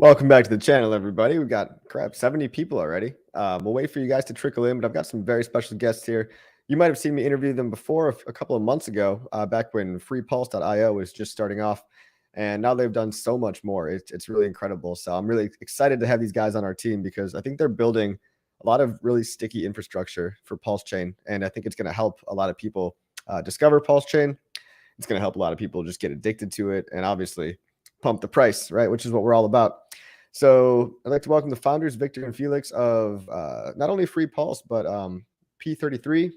Welcome back to the channel, everybody. We've got 70 people already. We'll wait for you guys to trickle in, but I've got some very special guests here. You might have seen me interview them before a couple of months ago, back when freepulse.io was just starting off, and now they've done so much more. It's really incredible. So I'm really excited to have these guys on our team because I think they're building a lot of really sticky infrastructure for PulseChain, and I think it's going to help a lot of people discover PulseChain. It's going to help a lot of people just get addicted to it, and obviously pump the price, right? Which is what we're all about. So I'd like to welcome the founders, Victor and Felix, of not only Free Pulse, but P33,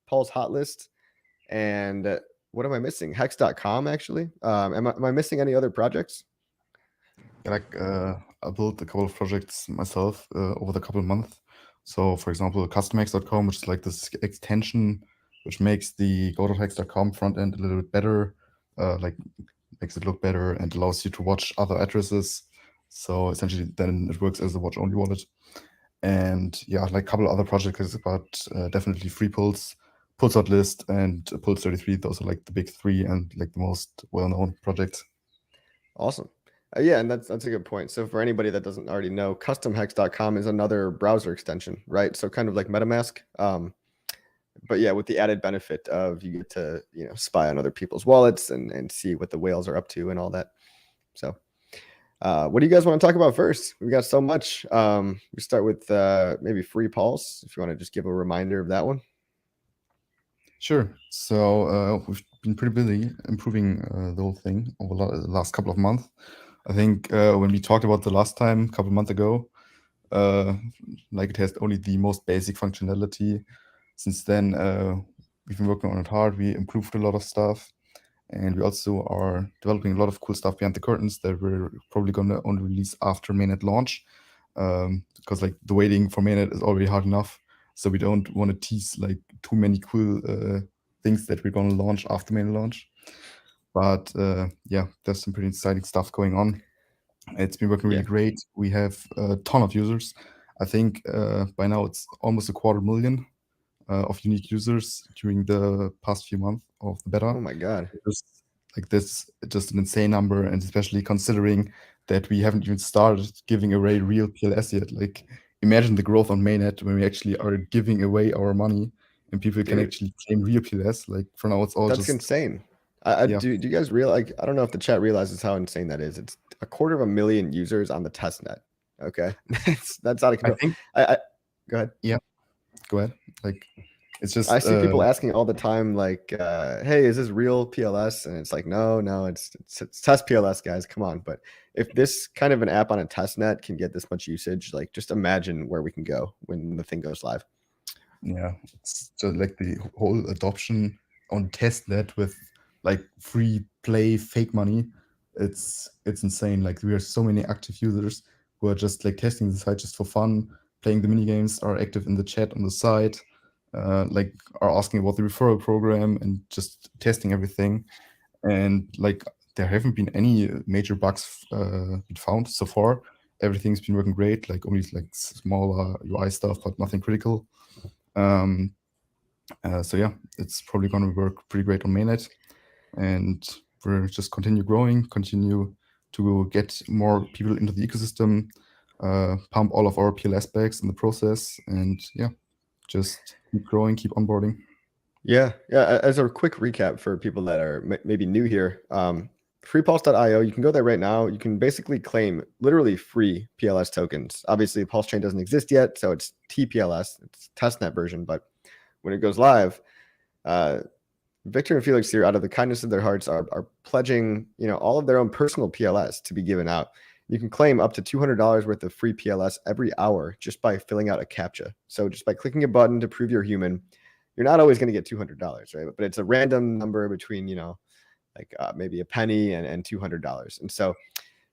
Pulse Hotlist, and what am I missing? Hex.com, actually. Am I missing any other projects? I built a couple of projects myself over the couple of months. So, for example, CustomX.com, which is like this extension which makes the go.hex.com front end a little bit better, like makes it look better and allows you to watch other addresses. So essentially, then it works as a watch-only wallet. And yeah, like a couple of other projects, but definitely Free Pulse, Pulse Hotlist, and Pulse33. Those are like the big three and like the most well-known projects. Awesome. Yeah, and that's a good point. So for anybody that doesn't already know, customhex.com is another browser extension, right? So kind of like MetaMask. But yeah, with the added benefit of you get to, spy on other people's wallets and see what the whales are up to and all that. So what do you guys want to talk about first? We've got so much. We start with maybe Free Pulse, if you want to just give a reminder of that one. Sure. So we've been pretty busy improving the whole thing over the last couple of months. I think when we talked about the last time, a couple of months ago, like it has only the most basic functionality. Since then, we've been working on it hard. We improved a lot of stuff, and we also are developing a lot of cool stuff behind the curtains that we're probably going to only release after mainnet launch, because like the waiting for mainnet is already hard enough. So we don't want to tease like too many cool things that we're going to launch after mainnet launch. But yeah, there's some pretty exciting stuff going on. It's been working really great. We have a ton of users. I think by now it's almost 250,000 of unique users during the past few months of the beta. Oh my God. This just an insane number, and especially considering that we haven't even started giving away real PLS yet. Like, imagine the growth on mainnet when we actually are giving away our money and people can actually claim real PLS. Like, for now, it's all That's insane. Do you guys realize? Like, I don't know if the chat realizes how insane that is. It's 250,000 users on the testnet. Okay, that's out of control. I go ahead. Yeah, go ahead. Like, it's just I see people asking all the time, like, "Hey, is this real PLS?" And it's like, no, it's test PLS, guys. Come on. But if this kind of an app on a testnet can get this much usage, like, just imagine where we can go when the thing goes live. Yeah, it's just like the whole adoption on testnet with like free play fake money. It's insane. Like, we are so many active users who are just like testing the site just for fun, playing the mini games, are active in the chat on the site, like are asking about the referral program and just testing everything. And like, there haven't been any major bugs been found so far. Everything's been working great. Like, only like smaller UI stuff, but nothing critical. So yeah, it's probably going to work pretty great on mainnet, and we're just continue growing, continue to get more people into the ecosystem, pump all of our PLS bags in the process, and yeah, just keep growing, keep onboarding. Yeah. As a quick recap for people that are maybe new here, freepulse.io, you can go there right now. You can basically claim literally free PLS tokens. Obviously, PulseChain doesn't exist yet, so it's TPLS, it's testnet version. But when it goes live, Victor and Felix here, out of the kindness of their hearts, are pledging, all of their own personal PLS to be given out. You can claim up to $200 worth of free PLS every hour just by filling out a CAPTCHA. So just by clicking a button to prove you're human, you're not always going to get $200, right? But it's a random number between, like maybe a penny and $200. And so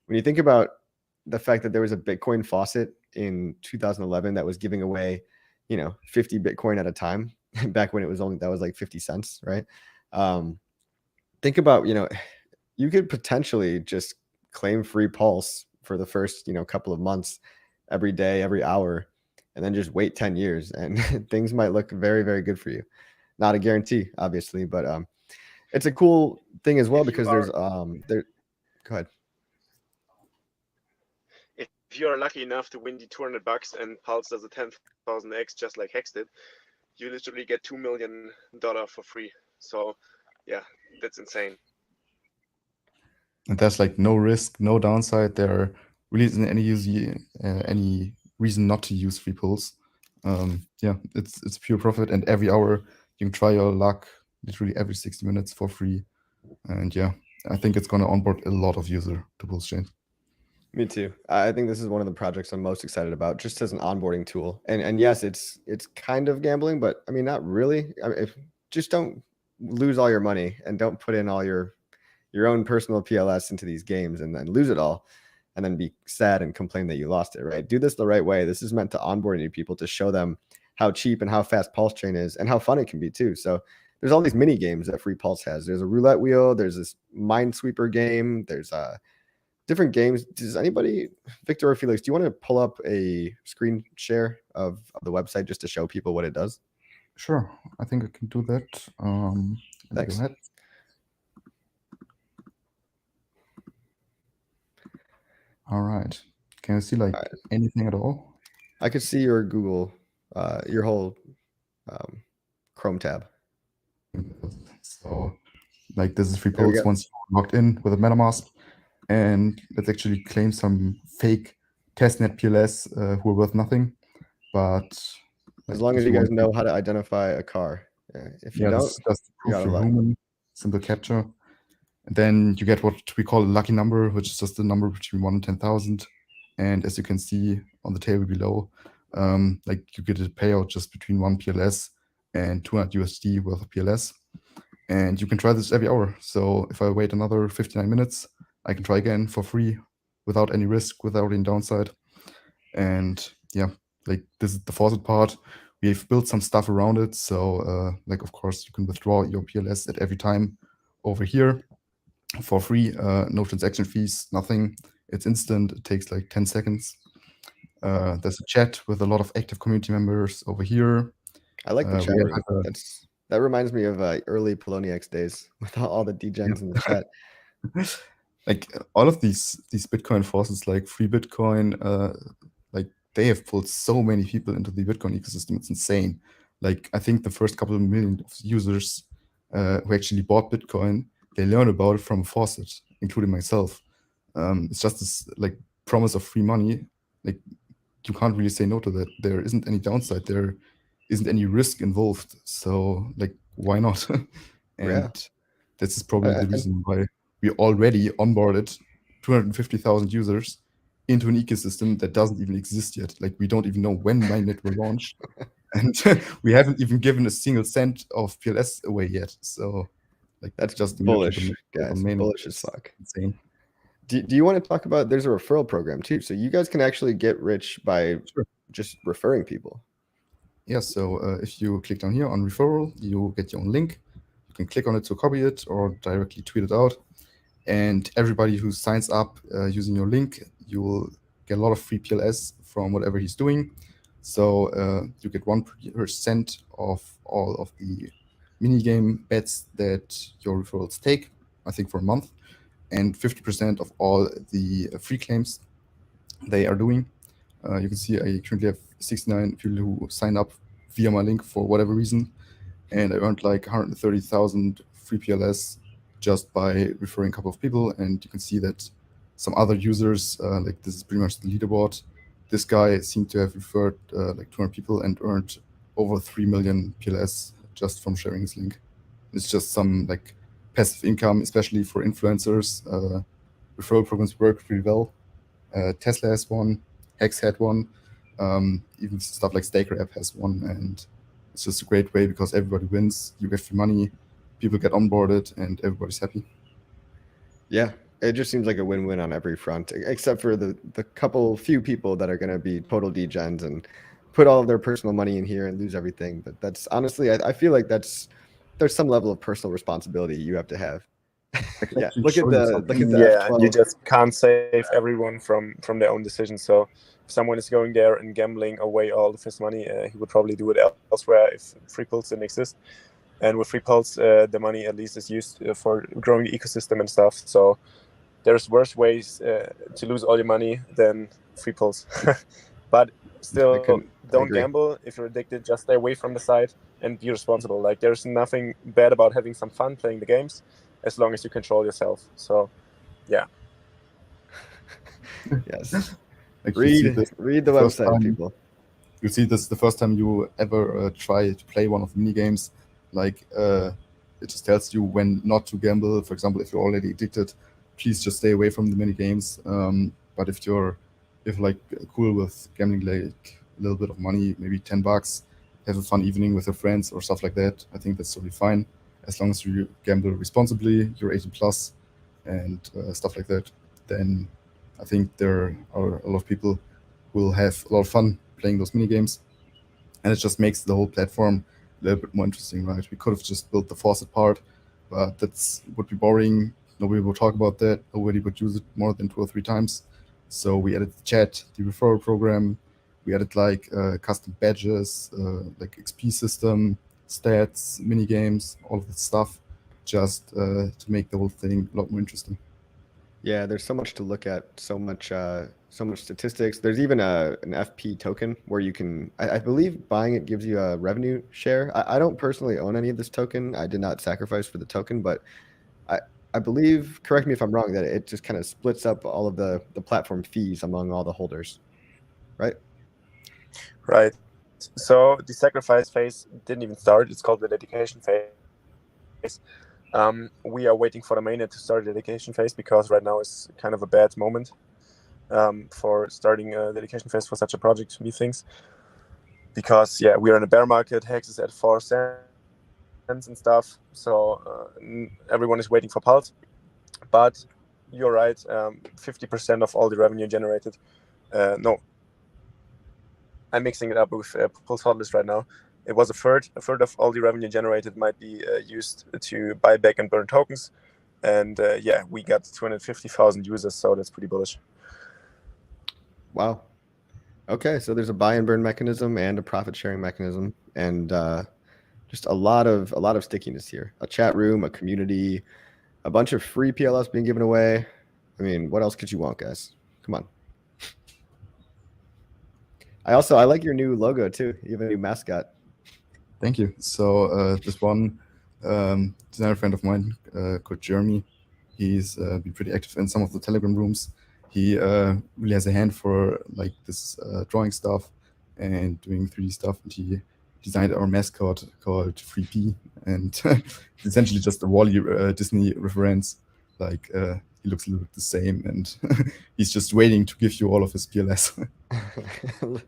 when you think about the fact that there was a Bitcoin faucet in 2011 that was giving away, 50 Bitcoin at a time, back when it was that was like 50 cents, right? Think about, you could potentially just claim free Pulse for the first, couple of months, every day, every hour, and then just wait 10 years and things might look very, very good for you. Not a guarantee, obviously, but it's a cool thing as well because there's go ahead. if you are lucky enough to win the $200 and Pulse does a 10,000x just like Hex did, you literally get $2 million for free. So yeah, that's insane. And there's like no risk, no downside. There really isn't any reason not to use free pulls. Yeah, it's pure profit, and every hour you can try your luck, literally every 60 minutes for free. And yeah, I think it's going to onboard a lot of user to PulseChain. Me too. I think this is one of the projects I'm most excited about, just as an onboarding tool. And yes, it's kind of gambling, but I mean, not really. I mean, just don't lose all your money and don't put in all your own personal PLS into these games and then lose it all and then be sad and complain that you lost it, right? Do this the right way. This is meant to onboard new people, to show them how cheap and how fast PulseChain is and how fun it can be too. So there's all these mini games that Free Pulse has. There's a roulette wheel. There's this Minesweeper game. There's different games. Does anybody, Victor or Felix, do you want to pull up a screen share of the website just to show people what it does? Sure, I think I can do that. Thanks. Go ahead. All right. Can you see like anything at all? I could see your Google, your whole Chrome tab. So like this is Free Pulse once you're logged in with a MetaMask. And let's actually claim some fake testnet PLS who are worth nothing. But as long as you guys know how to identify a car. If you don't, just proof you're human, simple capture. And then you get what we call a lucky number, which is just the number between 1 and 10,000. And as you can see on the table below, like you get a payout just between 1 PLS and 200 USD worth of PLS. And you can try this every hour. So if I wait another 59 minutes, I can try again for free without any risk, without any downside. And yeah, like this is the faucet part. We've built some stuff around it. So like, of course, you can withdraw your PLS at every time over here for free. No transaction fees, nothing. It's instant. It takes like 10 seconds. There's a chat with a lot of active community members over here. I like the chat room. That reminds me of early Poloniex days with all the degens in the chat. Like all of these Bitcoin forces, like Free Bitcoin, like they have pulled so many people into the Bitcoin ecosystem. It's insane. Like I think the first couple of million of users who actually bought Bitcoin, they learned about it from a faucet, including myself. It's just this like promise of free money. Like you can't really say no to that. There isn't any downside. There isn't any risk involved. So like, why not? And this is probably the reason why we already onboarded 250,000 users into an ecosystem that doesn't even exist yet. Like we don't even know when mainnet will launch. And we haven't even given a single cent of PLS away yet. So like that's just bullish, guys. Bullish as fuck. Insane. Do you want to talk about, there's a referral program too. So you guys can actually get rich by just referring people. Yeah, so if you click down here on referral, you get your own link. You can click on it to copy it or directly tweet it out. And everybody who signs up using your link, you will get a lot of free PLS from whatever he's doing. So you get 1% of all of the minigame bets that your referrals take, I think for a month, and 50% of all the free claims they are doing. You can see I currently have 69 people who signed up via my link for whatever reason, and I earned like 130,000 free PLS just by referring a couple of people. And you can see that some other users, like this is pretty much the leaderboard. This guy seemed to have referred like 200 people and earned over 3 million PLS just from sharing his link. It's just some like passive income, especially for influencers. Referral programs work pretty well. Tesla has one, Hex had one, even stuff like Staker app has one, and it's just a great way because everybody wins. You get free money, people get onboarded, and everybody's happy. Yeah, it just seems like a win-win on every front, except for the few people that are going to be total degens and put all of their personal money in here and lose everything. But that's honestly, I feel like there's some level of personal responsibility you have to have. Yeah, look at the and you just can't save everyone from their own decisions. So if someone is going there and gambling away all of his money, he would probably do it elsewhere if Free Pulse didn't exist. And with Free Pulse, the money at least is used for growing the ecosystem and stuff. So there's worse ways to lose all your money than free Pulse. But still, don't agree. gamble. If you're addicted, just stay away from the site and be responsible. Like, there's nothing bad about having some fun playing the games, as long as you control yourself. So, yeah. Yes. Like read the website, people. You see, this is the first time you ever try to play one of the mini games. Like, it just tells you when not to gamble. For example, if you're already addicted, please just stay away from the mini games. But if you're like cool with gambling, like a little bit of money, maybe $10, have a fun evening with your friends or stuff like that, I think that's totally fine, as long as you gamble responsibly, you're 18 plus, and stuff like that. Then I think there are a lot of people who will have a lot of fun playing those mini games, and it just makes the whole platform a little bit more interesting, right? We could have just built the faucet part, but that would be boring. Nobody would talk about that. Nobody would use it more than 2 or 3 times. So we added the chat, the referral program. We added like custom badges, like XP system, stats, mini games, all of that stuff, just to make the whole thing a lot more interesting. Yeah, there's so much to look at, so much statistics. There's even an FP token where you can, I believe buying it gives you a revenue share. I don't personally own any of this token. I did not sacrifice for the token, but I believe, correct me if I'm wrong, that it just kind of splits up all of the platform fees among all the holders, right? Right. So the sacrifice phase didn't even start. It's called the dedication phase. We are waiting for the mainnet to start the dedication phase, because right now is kind of a bad moment for starting a dedication phase for such a project, methinks. Because, yeah, we are in a bear market. Hex is at 4 cents and stuff. So everyone is waiting for Pulse. But you're right, 50% of all the revenue generated. No, I'm mixing it up with Pulse Hotlist right now. It was a third of all the revenue generated might be used to buy back and burn tokens. And yeah, we got 250,000 users, so that's pretty bullish. Wow. Okay, so there's a buy and burn mechanism and a profit sharing mechanism, and just a lot of stickiness here. A chat room, a community, a bunch of free PLS being given away. I mean, what else could you want, guys? Come on. I like your new logo too. You have a new mascot. Thank you. So this one designer friend of mine called Jeremy, he's been pretty active in some of the Telegram rooms. He really has a hand for like this drawing stuff and doing 3D stuff, and he designed our mascot called 3P, and it's essentially just a Wall-E Disney reference. Like he looks a little bit the same, and he's just waiting to give you all of his PLS. Come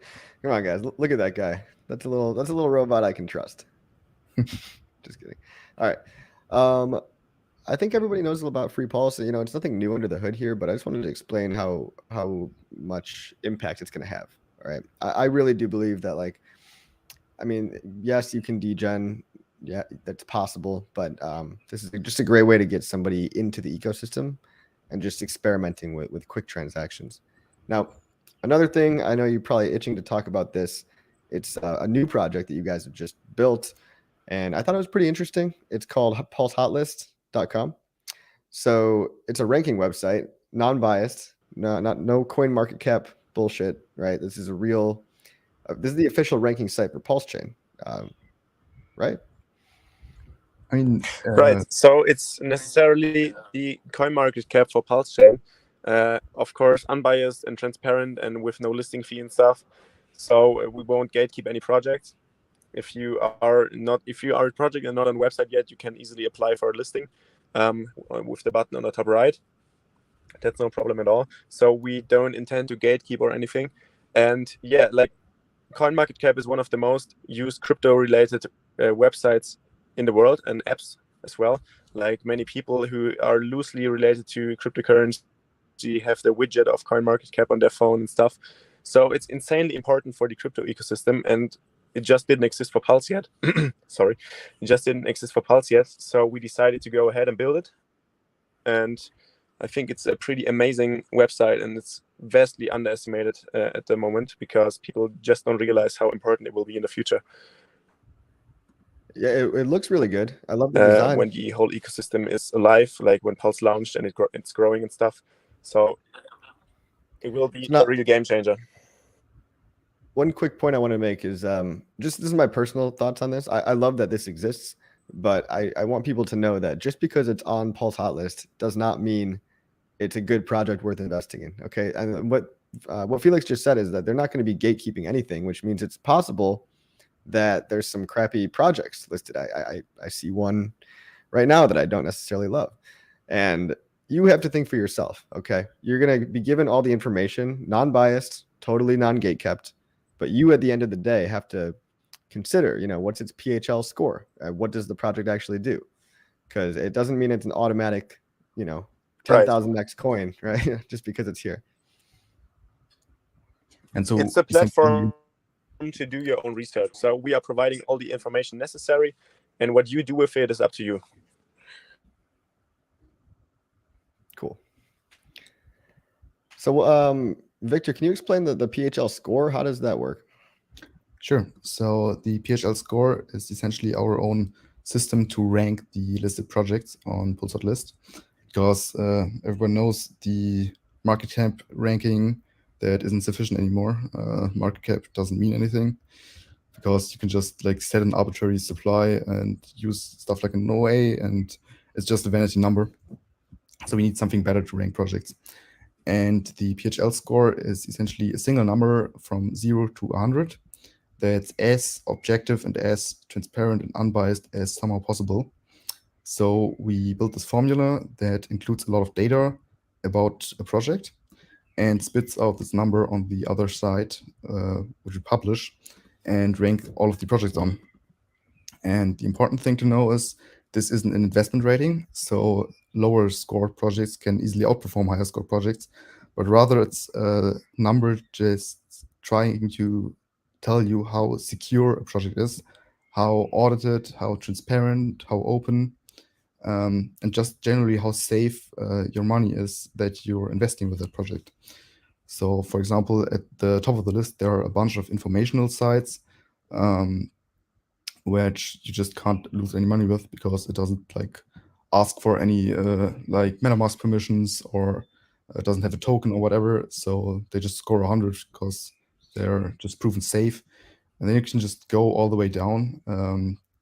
on, guys, look at that guy. That's a little robot I can trust. Just kidding. All right. I think everybody knows about free Pulse. You know, it's nothing new under the hood here, but I just wanted to explain how much impact it's going to have. All right. I really do believe that, like, I mean, yes, you can degen. Yeah, that's possible. But this is just a great way to get somebody into the ecosystem and just experimenting with quick transactions. Now, another thing, I know you're probably itching to talk about this. It's a new project that you guys have just built, and I thought it was pretty interesting. It's called PulseHotlist.com. So it's a ranking website, non-biased, no coin market cap bullshit, right? This is a real, this is the official ranking site for PulseChain, right? I mean, right. So it's necessarily the coin market cap for PulseChain. Of course, unbiased and transparent and with no listing fee and stuff. So we won't gatekeep any projects. If you are a project and not on the website yet, you can easily apply for a listing with the button on the top right. That's no problem at all. So we don't intend to gatekeep or anything. And yeah, like CoinMarketCap is one of the most used crypto-related websites in the world, and apps as well. Like many people who are loosely related to cryptocurrency have the widget of CoinMarketCap on their phone and stuff. So it's insanely important for the crypto ecosystem, and it just didn't exist for Pulse yet. Sorry, it just didn't exist for Pulse yet. So we decided to go ahead and build it. And I think it's a pretty amazing website, and it's vastly underestimated at the moment, because people just don't realize how important it will be in the future. Yeah, it looks really good. I love the design. When the whole ecosystem is alive, like when Pulse launched and it's growing and stuff. So It will be not a real game changer. one quick point I want to make is just this is my personal thoughts on this. I love that this exists, but I want people to know that just because it's on Pulse Hotlist does not mean it's a good project worth investing in. Okay, and what Felix just said is that they're not going to be gatekeeping anything, which means it's possible that there's some crappy projects listed. I see one right now that I don't necessarily love, and you have to think for yourself. Okay, you're going to be given all the information, non-biased, totally non-gatekept, but you at the end of the day have to consider, what's its PHL score? What does the project actually do? Because it doesn't mean it's an automatic, 10,000x coin, right? Just because it's here. And so it's a platform to do your own research. So we are providing all the information necessary, and what you do with it is up to you. Cool. So, Victor, can you explain the PHL score? How does that work? Sure. So the PHL score is essentially our own system to rank the listed projects on Hotlist, because everyone knows the market cap ranking that isn't sufficient anymore. Market cap doesn't mean anything, because you can just like set an arbitrary supply and use stuff like an OA, and it's just a vanity number. So we need something better to rank projects. And the PHL score is essentially a single number from 0 to 100 that's as objective and as transparent and unbiased as somehow possible. So we built this formula that includes a lot of data about a project and spits out this number on the other side, which we publish and rank all of the projects on. And the important thing to know is this isn't an investment rating, so lower score projects can easily outperform higher score projects, but rather it's a number just trying to tell you how secure a project is, how audited, how transparent, how open, and just generally how safe your money is that you're investing with that project. So, for example, at the top of the list, there are a bunch of informational sites which you just can't lose any money with, because it doesn't like ask for any like MetaMask permissions, or it doesn't have a token or whatever. So they just score 100 because they're just proven safe. And then you can just go all the way down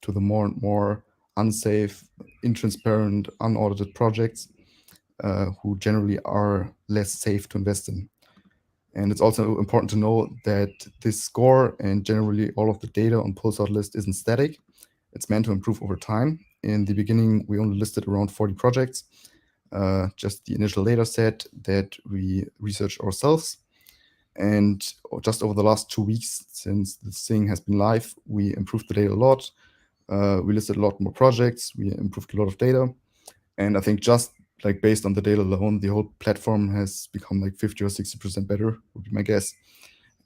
to the more and more unsafe, intransparent, unaudited projects who generally are less safe to invest in. And it's also important to know that this score and generally all of the data on Pulse Hotlist isn't static. It's meant to improve over time. In the beginning, we only listed around 40 projects, just the initial data set that we researched ourselves. And just over the last 2 weeks, since this thing has been live, we improved the data a lot. We listed a lot more projects. We improved a lot of data. And I think just like based on the data alone, the whole platform has become like 50 or 60% better, would be my guess.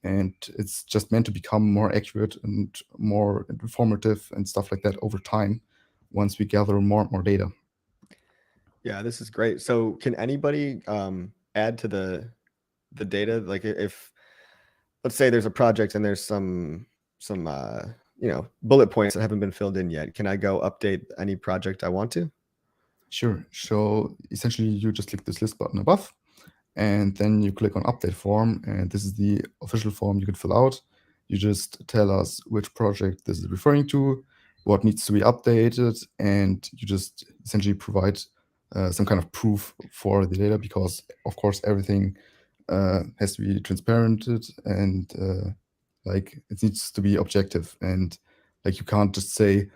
And it's just meant to become more accurate and more informative and stuff like that over time once we gather more and more data. Yeah, this is great. So can anybody add to the data? Like if let's say there's a project and there's some bullet points that haven't been filled in yet, can I go update any project I want to? Sure. So essentially you just click this list button above, and then you click on update form, and this is the official form you can fill out. You just tell us which project this is referring to, what needs to be updated, and you just essentially provide some kind of proof for the data, because of course everything has to be transparent, and like it needs to be objective, and like you can't just say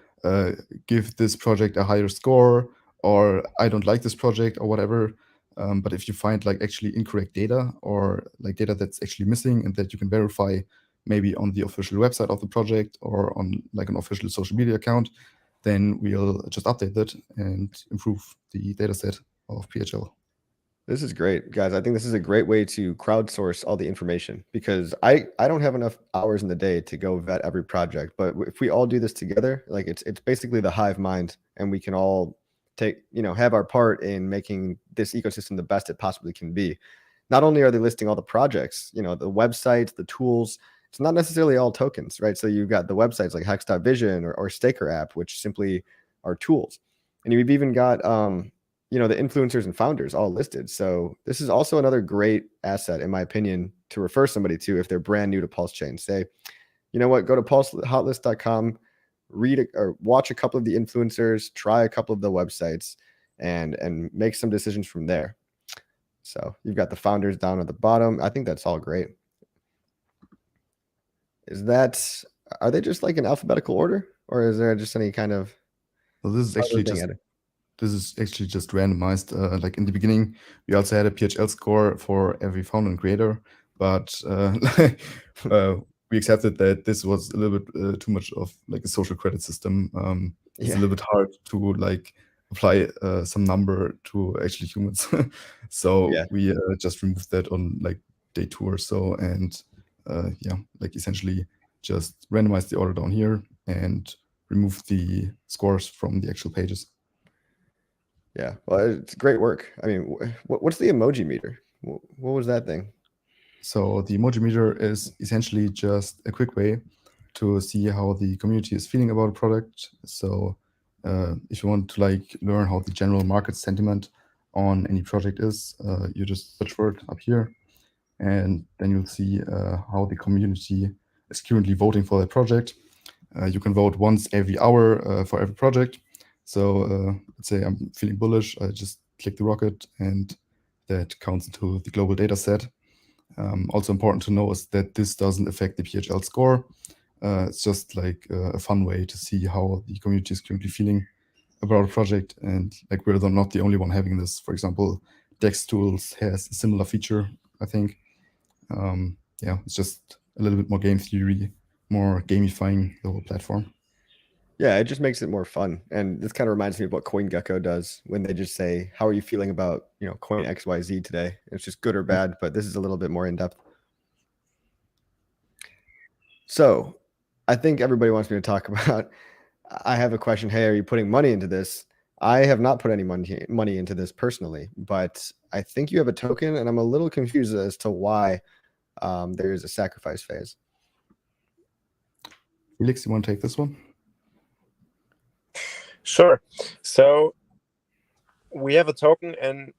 give this project a higher score, or I don't like this project, or whatever. But if you find like actually incorrect data, or like data that's actually missing and that you can verify maybe on the official website of the project or on like an official social media account, then we'll just update that and improve the data set of PHL. This is great, guys. I think this is a great way to crowdsource all the information, because I don't have enough hours in the day to go vet every project. But if we all do this together, like it's basically the hive mind, and we can all have our part in making this ecosystem the best it possibly can be. Not only are they listing all the projects, the websites, the tools, it's not necessarily all tokens, right? So you've got the websites like Hex.Vision or Staker app, which simply are tools. And you've even got the influencers and founders all listed. So this is also another great asset, in my opinion, to refer somebody to if they're brand new to PulseChain. Say, you know what, go to hotlist.com, read or watch a couple of the influencers, try a couple of the websites, and make some decisions from there. So you've got the founders down at the bottom. I think that's all great. Are they just like in alphabetical order, or is there just any kind of? So this is actually just randomized. Like in the beginning, we also had a PHL score for every founder and creator, but we accepted that this was a little bit too much of like a social credit system. It's a little bit hard to like apply some number to actually humans. So we just removed that on like day 2 or so, and like essentially just randomize the order down here and remove the scores from the actual pages. Yeah, well, it's great work. I mean, what's the emoji meter? What was that thing? So the emoji meter is essentially just a quick way to see how the community is feeling about a product. So if you want to like learn how the general market sentiment on any project is, you just search for it up here, and then you'll see how the community is currently voting for the project. You can vote once every hour for every project. So let's say I'm feeling bullish, I just click the rocket, and that counts into the global data set. Also important to know is that this doesn't affect the PHL score. It's just like a fun way to see how the community is currently feeling about a project, and like we're not the only one having this. For example, Dex Tools has a similar feature, I think. It's just a little bit more game theory, more gamifying the whole platform. Yeah, it just makes it more fun. And this kind of reminds me of what CoinGecko does when they just say, how are you feeling about, coin XYZ today? It's just good or bad, but this is a little bit more in depth. So I think everybody wants me to talk about, I have a question. Hey, are you putting money into this? I have not put any money into this personally, but I think you have a token, and I'm a little confused as to why there is a sacrifice phase. Felix, you want to take this one? Sure. So we have a token, and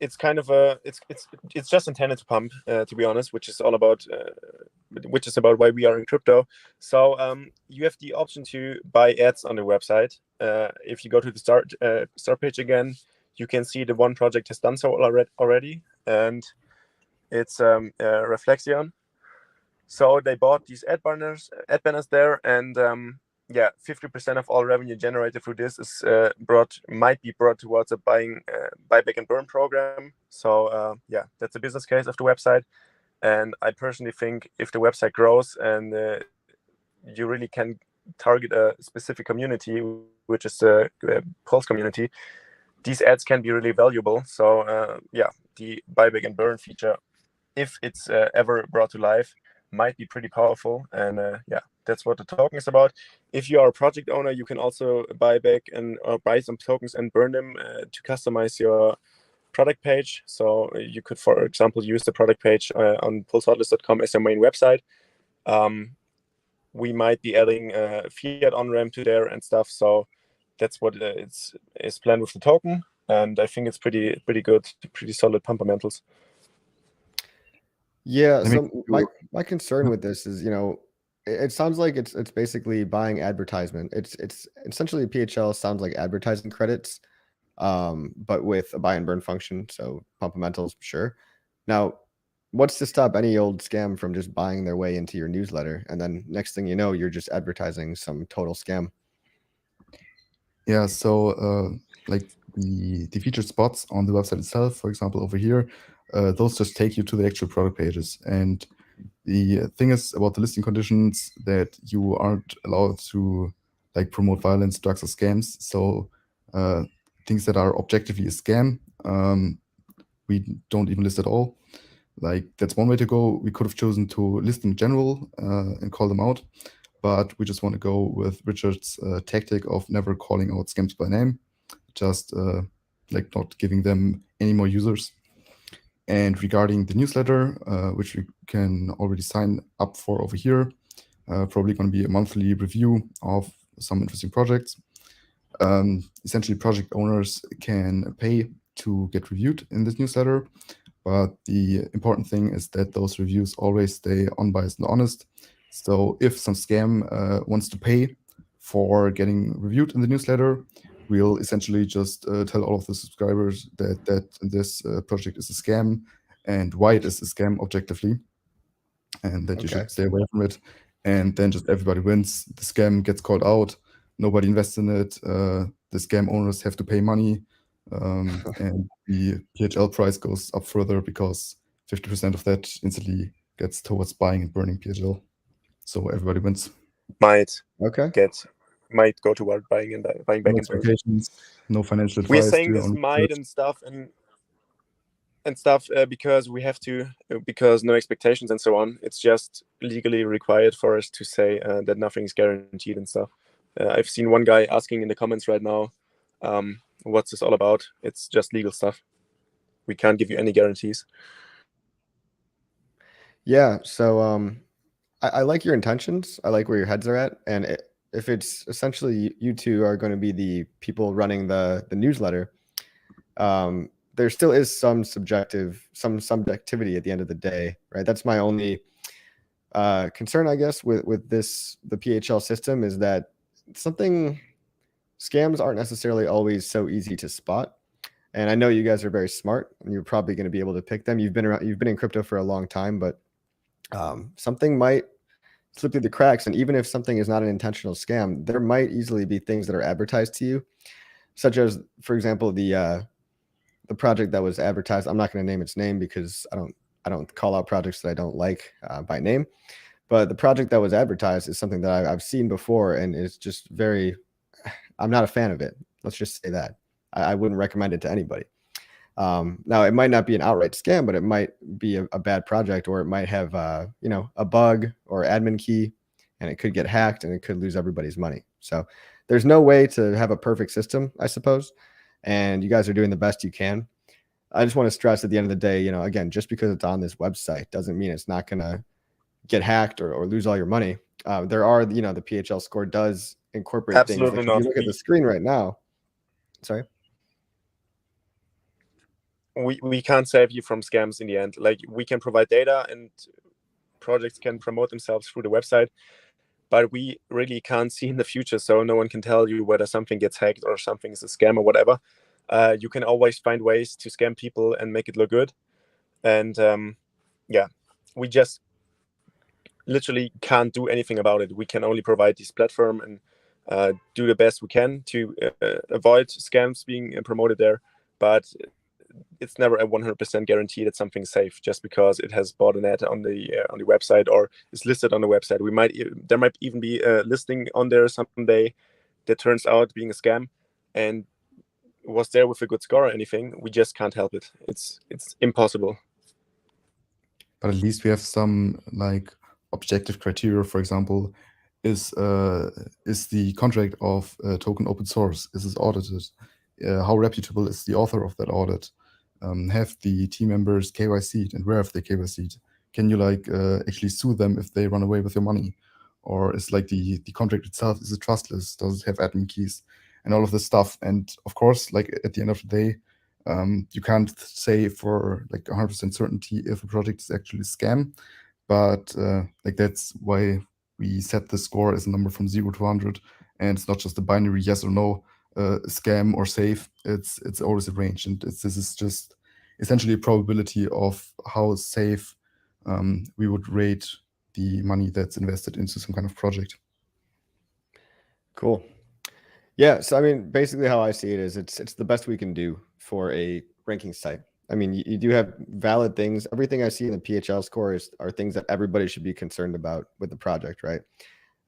it's kind of it's just intended to pump, to be honest, which is about why we are in crypto. So you have the option to buy ads on the website. If you go to the start page again, you can see the one project has done so already, and it's Reflexion. So they bought these ad banners there, and 50% of all revenue generated through this is might be brought towards a buyback and burn program. So that's a business case of the website, and I personally think if the website grows and you really can target a specific community, which is the Pulse community, these ads can be really valuable. So the buyback and burn feature, if it's ever brought to life, might be pretty powerful. And that's what the token is about. If you are a project owner, you can also buy back or buy some tokens and burn them to customize your product page. So you could, for example, use the product page on pulsehotlist.com as your main website. We might be adding fiat on-ramp to there and stuff. So that's what is planned with the token. And I think it's pretty good, pretty solid fundamentals. Yeah, so my concern with this is, it sounds like it's basically buying advertisement. It's essentially PHL sounds like advertising credits, but with a buy and burn function. So pumpamentals, sure. Now, what's to stop any old scam from just buying their way into your newsletter, and then next thing you know, you're just advertising some total scam? Yeah, so like the featured spots on the website itself, for example, over here, those just take you to the actual product pages. And the thing is about the listing conditions that you aren't allowed to like promote violence, drugs, or scams. So things that are objectively a scam, we don't even list at all. Like that's one way to go. We could have chosen to list in general and call them out, but we just want to go with Richard's tactic of never calling out scams by name, just like not giving them any more users. And regarding the newsletter, which we can already sign up for over here, probably going to be a monthly review of some interesting projects. essentially project owners can pay to get reviewed in this newsletter. But the important thing is that those reviews always stay unbiased and honest. So if some scam wants to pay for getting reviewed in the newsletter, we'll essentially just tell all of the subscribers that this project is a scam and why it is a scam objectively, and that you should stay away from it. And then just everybody wins. The scam gets called out. Nobody invests in it. The scam owners have to pay money. And the PHL price goes up further because 50% of that instantly gets towards buying and burning PHL. So everybody wins. Might go toward buying and buying back No and burning. expectations, no financial advice. We're saying this might and stuff because we have to, because no expectations and so on. It's just legally required for us to say that nothing's guaranteed and stuff. I've seen one guy asking in the comments right now, what's this all about? It's just legal stuff. We can't give you any guarantees. Yeah, so I like your intentions. I like where your heads are at. And if it's essentially you two are going to be the people running the newsletter, there still is some subjectivity at the end of the day, right? That's my only concern, I guess, with the PHL system, is that scams aren't necessarily always so easy to spot. And I know you guys are very smart, and you're probably going to be able to pick them. You've been in crypto for a long time, but something might slip through the cracks. And even if something is not an intentional scam, there might easily be things that are advertised to you, such as, for example, the project that was advertised. I'm not going to name its name because I don't call out projects that I don't like by name. But the project that was advertised is something that I've seen before, and it's just I'm not a fan of it. Let's just say that. I wouldn't recommend it to anybody. Now, it might not be an outright scam, but it might be a bad project, or it might have a bug or admin key, and it could get hacked and it could lose everybody's money. So there's no way to have a perfect system, I suppose. And you guys are doing the best you can. I just want to stress at the end of the day, again, just because it's on this website doesn't mean it's not going to get hacked or lose all your money. There are, the PHL score does incorporate Absolutely things. not. If you look at the screen right now, sorry. We can't save you from scams in the end. Like, we can provide data and projects can promote themselves through the website, but we really can't see in the future. So no one can tell you whether something gets hacked or something is a scam or whatever. You can always find ways to scam people and make it look good. And we just literally can't do anything about it. We can only provide this platform and do the best we can to avoid scams being promoted there. But it's never a 100% guarantee that something's safe just because it has bought an ad on the website or is listed on the website. There might even be a listing on there someday that turns out being a scam and was there with a good score or anything. We just can't help it. It's impossible. But at least we have some objective criteria. For example, is the contract of token open source? Is it audited? How reputable is the author of that audit? Have the team members KYC'd, and where have they KYC'd? Can you actually sue them if they run away with your money? Or is the contract itself, is it trustless? Does it have admin keys? And all of this stuff. And of course, at the end of the day, you can't say for 100% certainty if a project is actually a scam. But that's why we set the score as a number from 0 to 100. And it's not just a binary yes or no, scam or safe. It's always a range, and this is just essentially a probability of how safe we would rate the money that's invested into some kind of project. Cool. Yeah, so I mean, basically how I see it is it's the best we can do for a ranking site. I mean, you do have valid things. Everything I see in the PHL score are things that everybody should be concerned about with the project, right?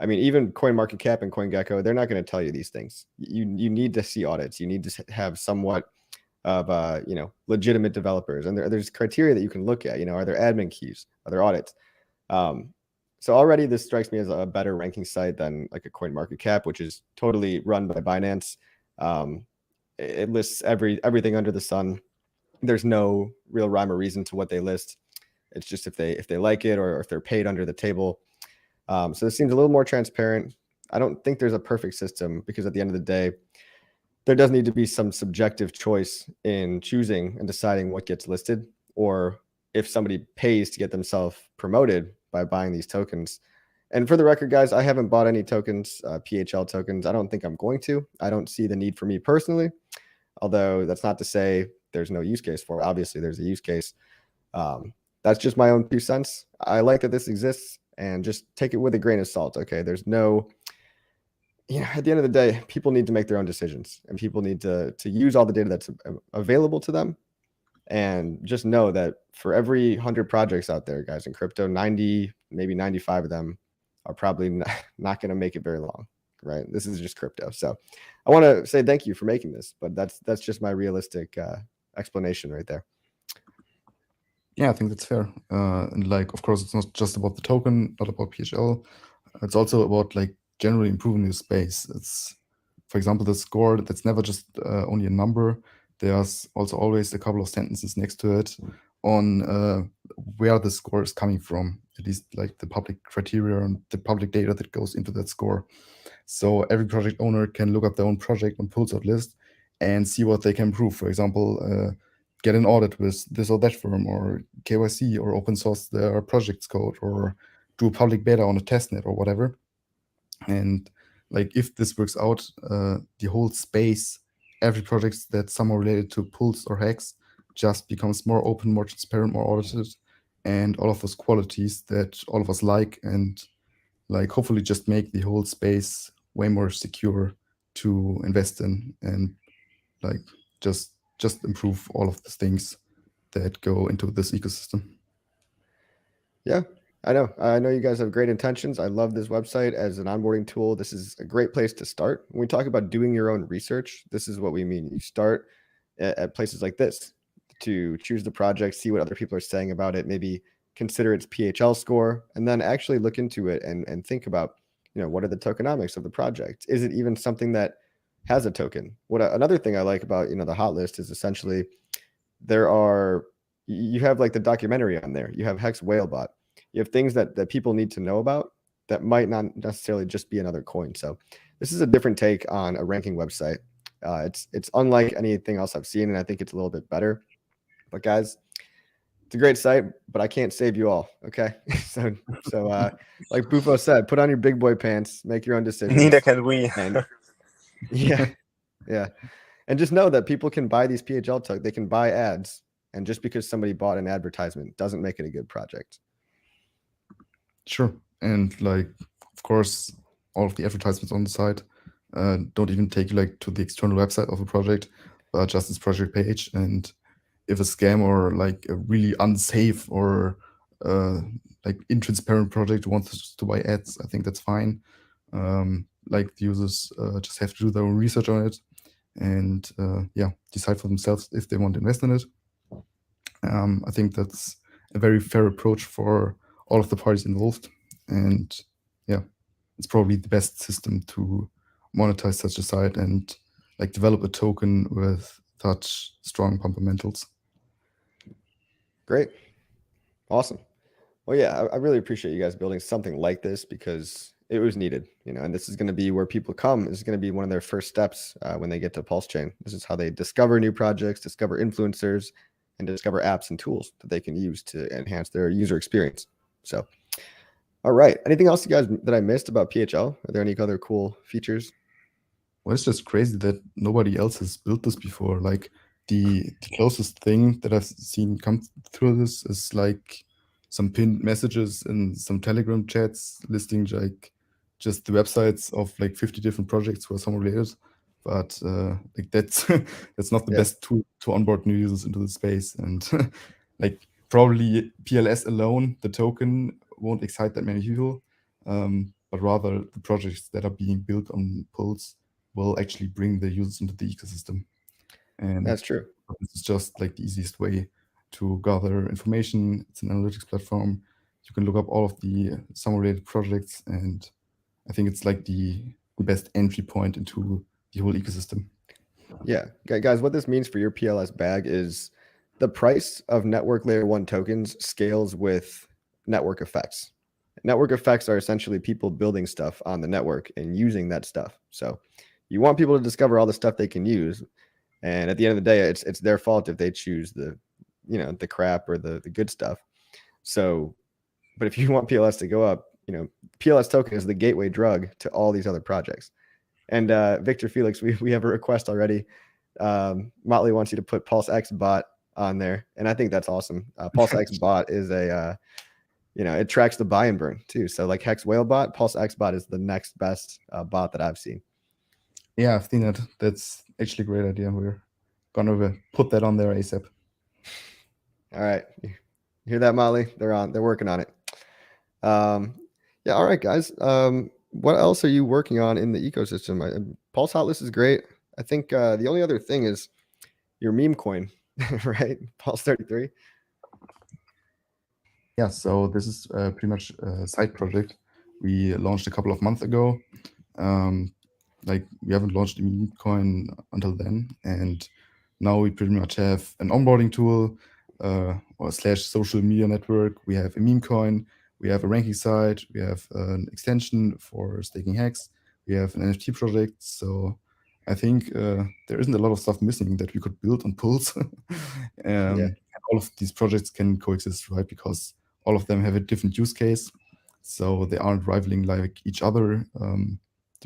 I mean, even CoinMarketCap and CoinGecko, they're not going to tell you these things. You need to see audits. You need to have somewhat of legitimate developers, and there's criteria that you can look at. Are there admin keys? Are there audits? So already this strikes me as a better ranking site than a CoinMarketCap, which is totally run by Binance. It lists everything under the sun. There's no real rhyme or reason to what they list. It's just if they like it or if they're paid under the table. So this seems a little more transparent. I don't think there's a perfect system because at the end of the day, there does need to be some subjective choice in choosing and deciding what gets listed, or if somebody pays to get themselves promoted by buying these tokens. And for the record, guys, I haven't bought any tokens, PHL tokens. I don't think I'm going to. I don't see the need for me personally, although that's not to say there's no use case for it. Obviously, there's a use case. That's just my own 2 cents. I like that this exists, and just take it with a grain of salt. Okay, there's no, at the end of the day, people need to make their own decisions, and people need to use all the data that's available to them. And just know that for every 100 projects out there, guys, in crypto, 90, maybe 95 of them are probably not going to make it very long, right? This is just crypto. So I want to say thank you for making this, but that's just my realistic explanation right there. Yeah, I think that's fair. And like, of course, it's not just about the token, not about PHL. It's also about like generally improving the space. It's, for example, the score, that's never just only a number. There's also always a couple of sentences next to it on where the score is coming from, at least like the public criteria and the public data that goes into that score. So every project owner can look up their own project on Hotlist and see what they can improve. For example, get an audit with this or that firm, or KYC, or open source their project's code, or do a public beta on a testnet or whatever. And like, if this works out, the whole space, every project that's somehow related to Pulse or Hex, just becomes more open, more transparent, more audited, and all of those qualities that all of us like, and like hopefully just make the whole space way more secure to invest in, and like just improve all of the things that go into this ecosystem. Yeah, I know you guys have great intentions. I love this website as an onboarding tool. This is a great place to start. When we talk about doing your own research, this is what we mean. You start at places like this to choose the project, see what other people are saying about it, maybe consider its PHL score, and then actually look into it and think about, what are the tokenomics of the project? Is it even something that has a token? Another thing I like about, the Hotlist is essentially you have like the documentary on there. You have Hex Whalebot. You have things that people need to know about that might not necessarily just be another coin. So this is a different take on a ranking website. It's unlike anything else I've seen, and I think it's a little bit better. But guys, it's a great site, but I can't save you all. Okay, so like Bufo said, put on your big boy pants, make your own decisions. Neither can we. And yeah, and just know that people can buy these PHL tokens. They can buy ads, and just because somebody bought an advertisement doesn't make it a good project. Sure. And like, of course, all of the advertisements on the site don't even take you like to the external website of a project, but just its project page. And if a scam or like a really unsafe or like intransparent project wants to buy ads, I think that's fine. Like, the users just have to do their own research on it, and decide for themselves if they want to invest in it. I think that's a very fair approach for all of the parties involved, and it's probably the best system to monetize such a site and like develop a token with such strong fundamentals. Great, awesome. Well, yeah, I really appreciate you guys building something like this, because it was needed, and this is going to be where people come. This is going to be one of their first steps when they get to PulseChain. This is how they discover new projects, discover influencers, and discover apps and tools that they can use to enhance their user experience. So, all right. Anything else, you guys, that I missed about PHL? Are there any other cool features? Well, it's just crazy that nobody else has built this before. Like, the closest thing that I've seen come through this is like some pinned messages in some Telegram chats listing like just the websites of like 50 different projects who are somewhat related. But like that's not the best tool to onboard new users into the space. And like, probably PLS alone, the token, won't excite that many people, but rather the projects that are being built on Pulse will actually bring the users into the ecosystem. And that's true. This is just like the easiest way to gather information. It's an analytics platform. You can look up all of the some related projects, and I think it's like the best entry point into the whole ecosystem. Yeah, guys, what this means for your PLS bag is the price of network layer 1 tokens scales with network effects. Network effects are essentially people building stuff on the network and using that stuff. So you want people to discover all the stuff they can use. And at the end of the day, it's their fault if they choose the, the crap or the good stuff. So, but if you want PLS to go up, PLS token is the gateway drug to all these other projects. And Victor Felix, we have a request already. Motley wants you to put Pulse Xbot on there, and I think that's awesome. Pulse Xbot is a it tracks the buy and burn too. So like Hex Whale Bot, Pulse Xbot is the next best bot that I've seen. Yeah, I've seen that. That's actually a great idea. We're gonna put that on there ASAP. All right, you hear that, Motley? They're working on it. Yeah, all right, guys. What else are you working on in the ecosystem? Pulse Hotlist is great. I think the only other thing is your meme coin, right? Pulse 33. Yeah, so this is pretty much a side project we launched a couple of months ago. Like we haven't launched a meme coin until then, and now we pretty much have an onboarding tool or / social media network. We have a meme coin. We have a ranking site. We have an extension for staking Hex. We have an NFT project. So I think there isn't a lot of stuff missing that we could build on Pulse. Yeah. All of these projects can coexist, right? Because all of them have a different use case. So they aren't rivaling like each other. You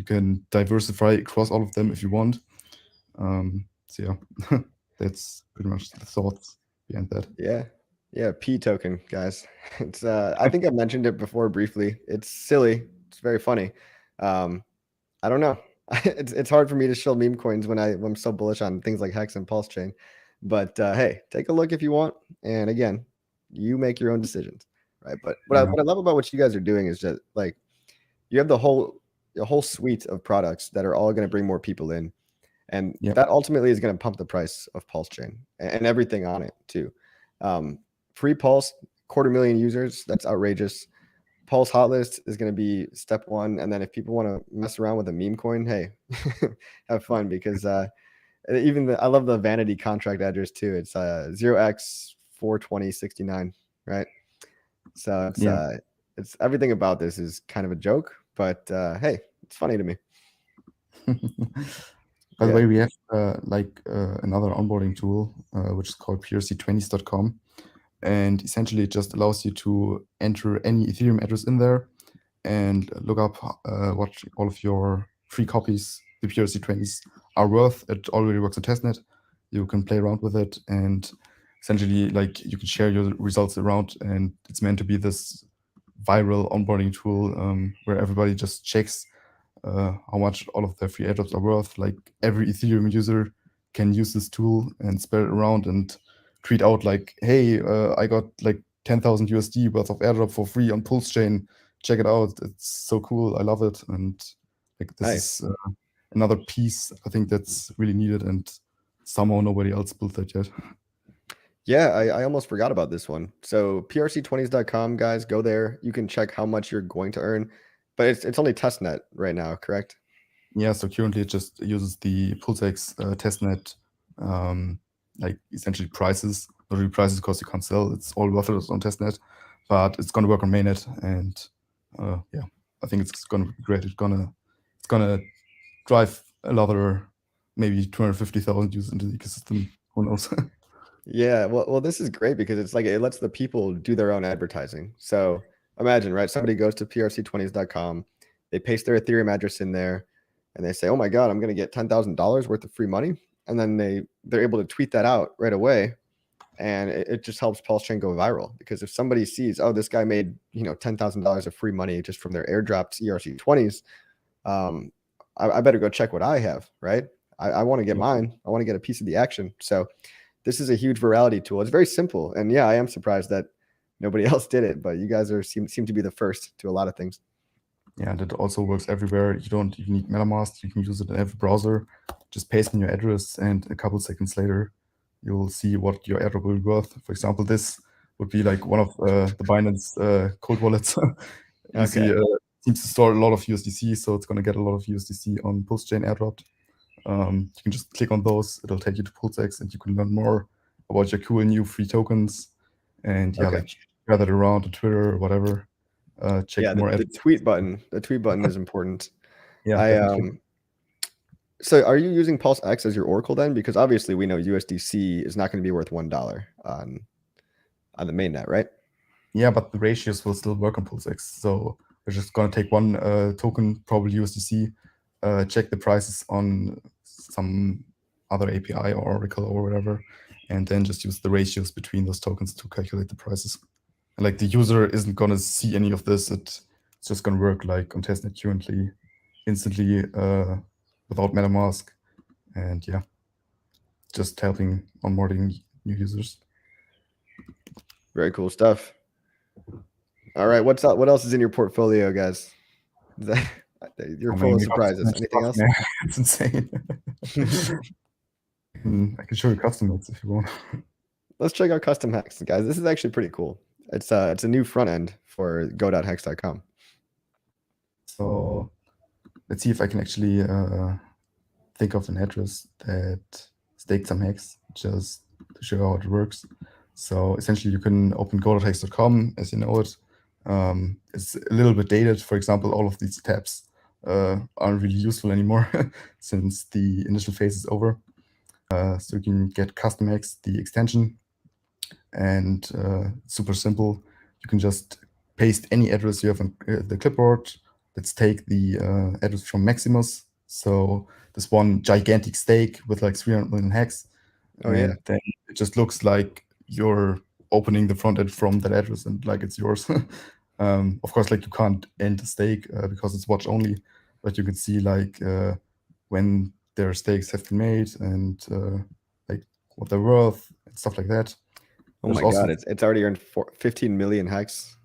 can diversify across all of them if you want. So yeah, that's pretty much the thoughts behind that. Yeah, P token, guys. It's I think I mentioned it before briefly. It's silly. It's very funny. I don't know. It's hard for me to show meme coins when I'm so bullish on things like Hex and PulseChain. But hey, take a look if you want. And again, you make your own decisions, right? But what I love about what you guys are doing is just like you have the whole suite of products that are all going to bring more people in, and that ultimately is going to pump the price of PulseChain and everything on it too. Free Pulse, 250,000 users. That's outrageous. Pulse Hotlist is going to be step one. And then if people want to mess around with a meme coin, hey, have fun, because I love the vanity contract address too. It's 0x42069, right? So it's everything about this is kind of a joke, but hey, it's funny to me. By the way, we have another onboarding tool, which is called PRC20s.com. And essentially it just allows you to enter any Ethereum address in there and look up what all of your free copies, the PRC20s, are worth. It already works on testnet. You can play around with it, and essentially like you can share your results around, and it's meant to be this viral onboarding tool where everybody just checks how much all of their free airdrops are worth. Like every Ethereum user can use this tool and spread it around and tweet out like, hey, I got like 10,000 USD worth of airdrop for free on PulseChain. Check it out. It's so cool. I love it. And like this is another piece I think that's really needed, and somehow nobody else built that yet. Yeah, I almost forgot about this one. So PRC20s.com, guys, go there. You can check how much you're going to earn, but it's only testnet right now, correct? Yeah, so currently it just uses the PulseX testnet, like essentially prices, not really prices because you can't sell. It's all worthless on testnet, but it's going to work on mainnet, and yeah, I think it's going to be great. It's gonna drive another maybe 250,000 users into the ecosystem. Who knows? Yeah, well, this is great because it's like it lets the people do their own advertising. So imagine, right? Somebody goes to prc20s.com, they paste their Ethereum address in there, and they say, "Oh my God, I'm going to get $10,000 worth of free money," and then they're able to tweet that out right away, and it just helps PulseChain go viral. Because if somebody sees, oh, this guy made $10,000 of free money just from their airdropped ERC20s, I better go check what I have, right? I want to get mine. I want to get a piece of the action. So this is a huge virality tool. It's very simple, and yeah, I am surprised that nobody else did it, but you guys seem to be the first to a lot of things. Yeah, that also works everywhere. You don't even need MetaMask. You can use it in every browser. Just paste in your address, and a couple seconds later, you will see what your airdrop will be worth. For example, this would be like one of the Binance cold wallets. You see, it seems to store a lot of USDC, so it's going to get a lot of USDC on PulseChain airdrop. You can just click on those. It'll take you to PulseX, and you can learn more about your cool new free tokens. And yeah, like gather it around on Twitter or whatever. Check more. The tweet button. The tweet button is important. Yeah, So are you using Pulse X as your Oracle then? Because obviously we know USDC is not going to be worth $1 on the mainnet, right? Yeah, but the ratios will still work on PulseX. So we're just going to take one token, probably USDC, check the prices on some other API or Oracle or whatever, and then just use the ratios between those tokens to calculate the prices. And like the user isn't going to see any of this. It's just going to work like on testnet currently, instantly, without MetaMask. And yeah, just helping onboarding new users. Very cool stuff. All right, what's up? What else is in your portfolio, guys? You're full of surprises. Anything else? It's insane. I can show you custom hacks if you want. Let's check out custom hacks, guys. This is actually pretty cool. It's a new front end for go.hex.com. So let's see if I can actually think of an address that staked some hex, just to show how it works. So essentially you can open go.hex.com as you know it. It's a little bit dated. For example, all of these tabs aren't really useful anymore since the initial phase is over. So you can get custom hex, the extension, and super simple. You can just paste any address you have on the clipboard. Let's take the address from Maximus. So this one gigantic stake with like 300 million hex. Oh, yeah. Then it just looks like you're opening the front end from that address and like it's yours. Of course, like you can't end the stake because it's watch only, but you can see like when their stakes have been made and like what they're worth and stuff like that. Oh my God, it's already earned 15 million hex.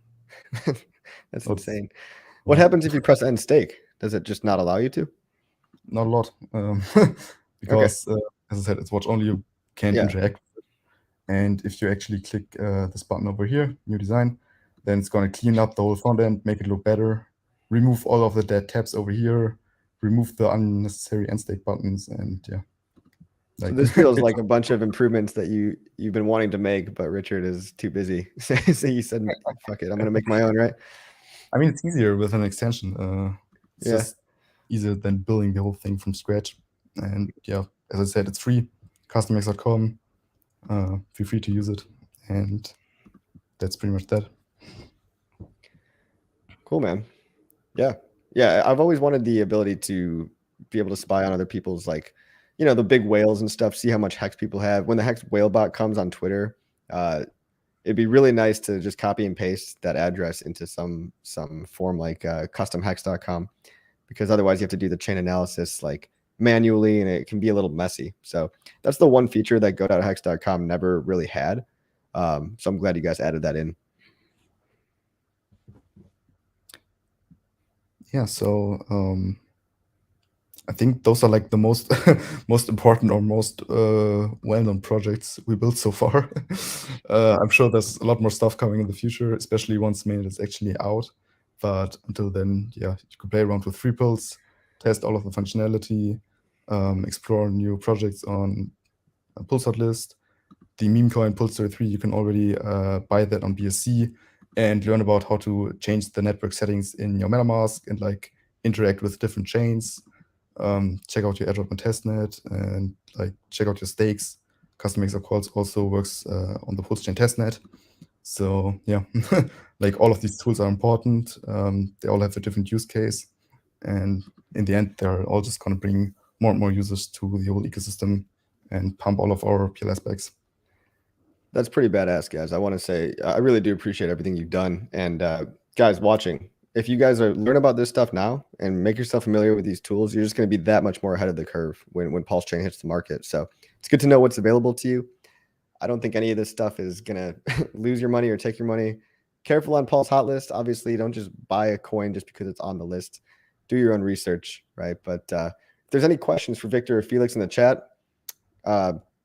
That's insane. What happens if you press end stake? Does it just not allow you to? Not a lot, because as I said, it's watch only. You can't interact with it. And if you actually click this button over here, new design, then it's going to clean up the whole front end, make it look better, remove all of the dead tabs over here, remove the unnecessary end stake buttons, and yeah. Like, so this feels like a bunch of improvements that you've been wanting to make, but Richard is too busy. So he said, "Fuck it, I'm going to make my own." Right? I mean, it's easier with an extension. It's just easier than building the whole thing from scratch. And yeah, as I said, it's free. CustomX.com. Feel free to use it, and that's pretty much that. Cool, man. Yeah. I've always wanted the ability to be able to spy on other people's, like, you know, the big whales and stuff, see how much hex people have. When the hex whale bot comes on Twitter, it'd be really nice to just copy and paste that address into some form like customhex.com, because otherwise you have to do the chain analysis like manually and it can be a little messy. So that's the one feature that go.hex.com never really had. So I'm glad you guys added that in. Yeah, so I think those are like the most most important or most well-known projects we built so far. I'm sure there's a lot more stuff coming in the future, especially once mainnet is actually out. But until then, yeah, you can play around with FreePulse, test all of the functionality, explore new projects on Pulse Hotlist. The meme coin Pulse33, you can already buy that on BSC and learn about how to change the network settings in your MetaMask and like interact with different chains. Check out your airdrop on testnet and like check out your stakes. CustomX of course also works on the PulseChain testnet. So yeah, like all of these tools are important. They all have a different use case, and in the end, they're all just going to bring more and more users to the whole ecosystem and pump all of our PLS bags. That's pretty badass, guys. I want to say I really do appreciate everything you've done. And guys watching, if you guys are learn about this stuff now and make yourself familiar with these tools, you're just going to be that much more ahead of the curve when PulseChain hits the market. So it's good to know what's available to you. I don't think any of this stuff is going to lose your money or take your money. Careful on Pulse Hotlist. Obviously, don't just buy a coin just because it's on the list. Do your own research, right? But if there's any questions for Victor or Felix in the chat,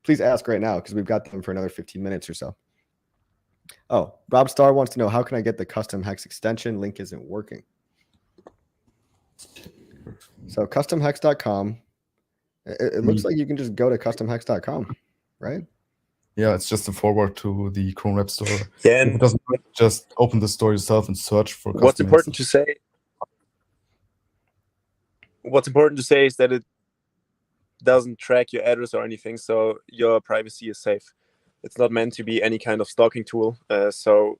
please ask right now because we've got them for another 15 minutes or so. Oh, Rob Starr wants to know, how can I get the custom hex extension? Link isn't working. So customhex.com. It looks like you can just go to customhex.com, right? Yeah, it's just a forward to the Chrome Web Store. Yeah, and it doesn't just open the store yourself and search for custom what's important to say is that doesn't track your address or anything, so your privacy is safe. It's not meant to be any kind of stalking tool. So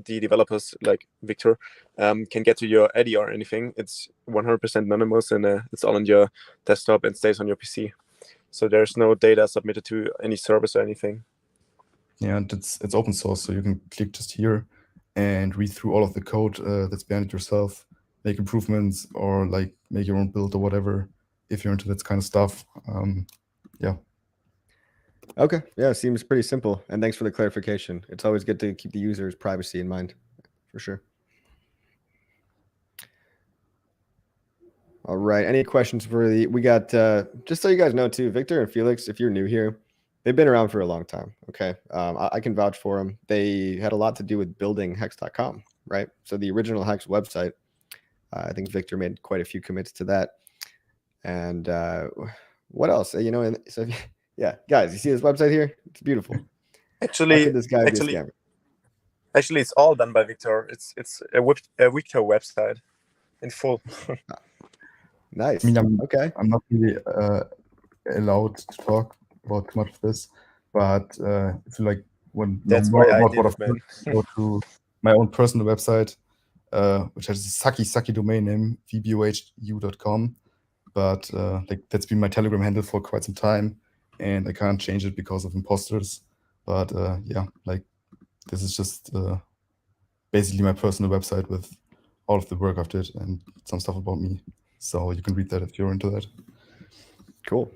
the developers like Victor can get to your ID or anything. It's 100% anonymous, and it's all on your desktop and stays on your PC. So there's no data submitted to any service or anything. Yeah, and it's open source, so you can click just here and read through all of the code that's behind it yourself, make improvements, or like make your own build or whatever if you're into that kind of stuff. Yeah. Okay. Yeah, seems pretty simple. And thanks for the clarification. It's always good to keep the user's privacy in mind, for sure. All right. Any questions for we got, just so you guys know too, Victor and Felix, if you're new here, they've been around for a long time. Okay. I can vouch for them. They had a lot to do with building hex.com, right? So the original Hex website, I think Victor made quite a few commits to that. And what else? You know, and so yeah, guys, you see this website here? It's beautiful. Actually, How could this guy be a scammer? Actually, it's all done by Victor. It's a Victor website in full. Nice. I mean, okay. I'm not really allowed to talk about too much of this, but if you like want to know That's more why I about did what it, I've man. done, go to my own personal website, which has a sucky domain name, vbohu.com. But like that's been my Telegram handle for quite some time, and I can't change it because of imposters. But yeah, like this is just basically my personal website with all of the work I've did and some stuff about me. So you can read that if you're into that. Cool.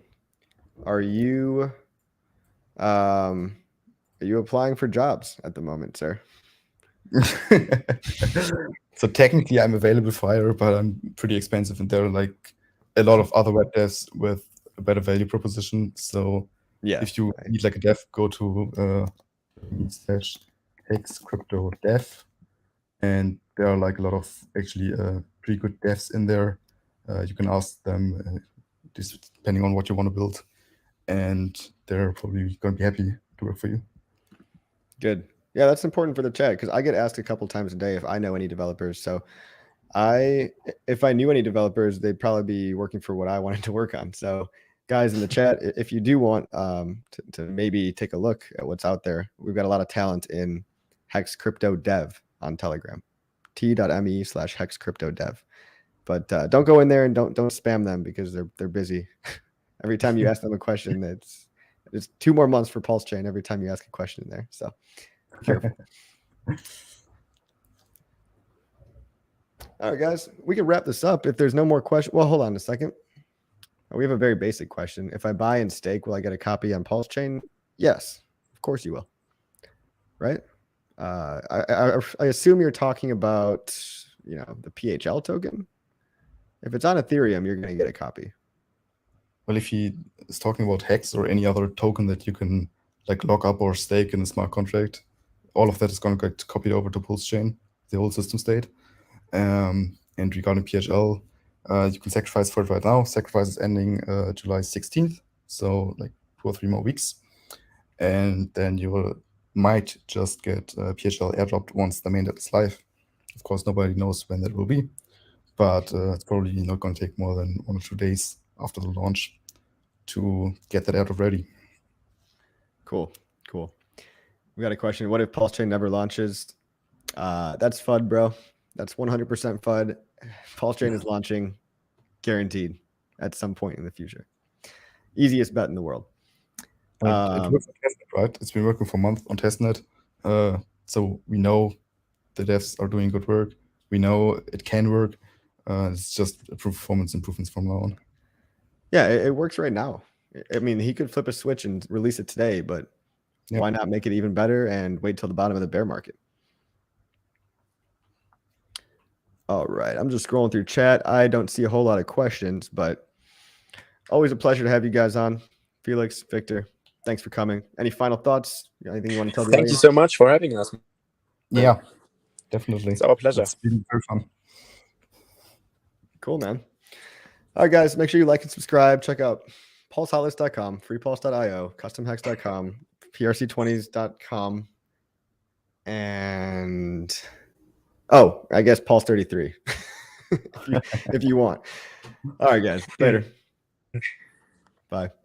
Are you applying for jobs at the moment, sir? So technically I'm available for hire, but I'm pretty expensive, and there are like a lot of other web devs with a better value proposition. So Yeah. if you need like a dev, go to /hexcryptodev, and there are like a lot of actually pretty good devs in there. You can ask them depending on what you want to build, and they're probably going to be happy to work for you. Good. Yeah, that's important for the chat because I get asked a couple times a day if I know any developers. So if I knew any developers, they'd probably be working for what I wanted to work on. So guys in the chat, if you do want to maybe take a look at what's out there, we've got a lot of talent in Hex Crypto Dev on Telegram, t.me/hexcryptodev. But don't go in there and don't spam them because they're busy. Every time you ask them a question, it's 2 more months for PulseChain every time you ask a question there. So be careful. All right, guys, we can wrap this up if there's no more questions. Well, hold on a second. We have a very basic question. If I buy and stake, will I get a copy on PulseChain? Yes, of course you will. Right? I assume you're talking about, the PHL token. If it's on Ethereum, you're going to get a copy. Well, if he is talking about Hex or any other token that you can like lock up or stake in a smart contract, all of that is going to get copied over to PulseChain, the whole system state. And regarding PHL, you can sacrifice for it right now. Sacrifice is ending July 16th, so like 2 or 3 more weeks. And then you might just get PHL airdropped once the mainnet is live. Of course, nobody knows when that will be, but it's probably not going to take more than 1 or 2 days after the launch to get that airdrop ready. Cool. We got a question. What if PulseChain never launches? That's FUD, bro. That's 100% FUD. PulseChain is launching, guaranteed, at some point in the future. Easiest bet in the world. It works on testnet, right? It's been working for a month on testnet. So we know the devs are doing good work. We know it can work. It's just performance improvements from now on. Yeah, it works right now. I mean, he could flip a switch and release it today, but why not make it even better and wait till the bottom of the bear market? All right, I'm just scrolling through chat. I don't see a whole lot of questions, but always a pleasure to have you guys on. Felix, Victor, thanks for coming. Any final thoughts? Anything you want to tell the Thank you so much for having us. Yeah, definitely. It's our pleasure. It's been very fun. Cool, man. All right, guys, make sure you like and subscribe. Check out PulseHotlist.com, freepulse.io, customhex.com, prc20s.com, and I guess Pulse 33 if you want. All right, guys, later. Bye.